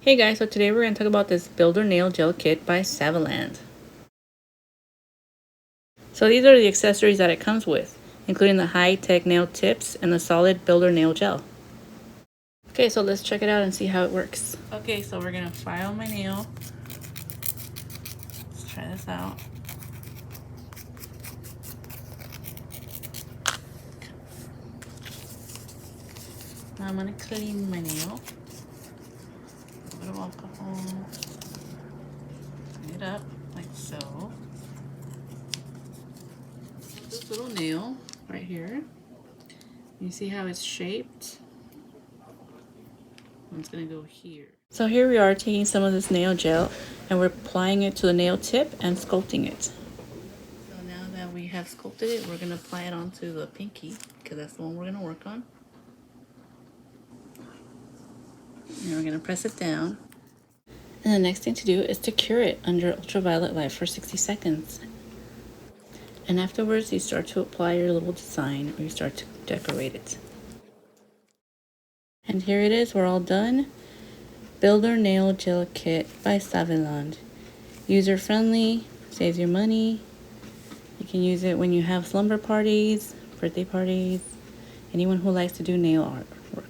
Hey guys, so today we're going to talk about this Builder Nail Gel Kit by SAVILAND. So these are the accessories that it comes with, including the high-tech nail tips and the solid Builder Nail Gel. Okay, so let's check it out and see how it works. Okay, so we're going to file my nail. Let's try this out. Now I'm going to clean my nail. A little bit of alcohol. Clean it up like so. This little nail right here. You see how it's shaped? It's gonna go here. So here we are taking some of this nail gel and we're applying it to the nail tip and sculpting it. So now that we have sculpted it, we're gonna apply it onto the pinky because that's the one we're gonna work on. And we're gonna press it down. And the next thing to do is to cure it under ultraviolet light for 60 seconds. And afterwards, you start to apply your little design or you start to decorate it. And here it is, we're all done. Builder Nail Gel Kit by SAVILAND. User friendly, saves your money. You can use it when you have slumber parties, birthday parties, anyone who likes to do nail artwork.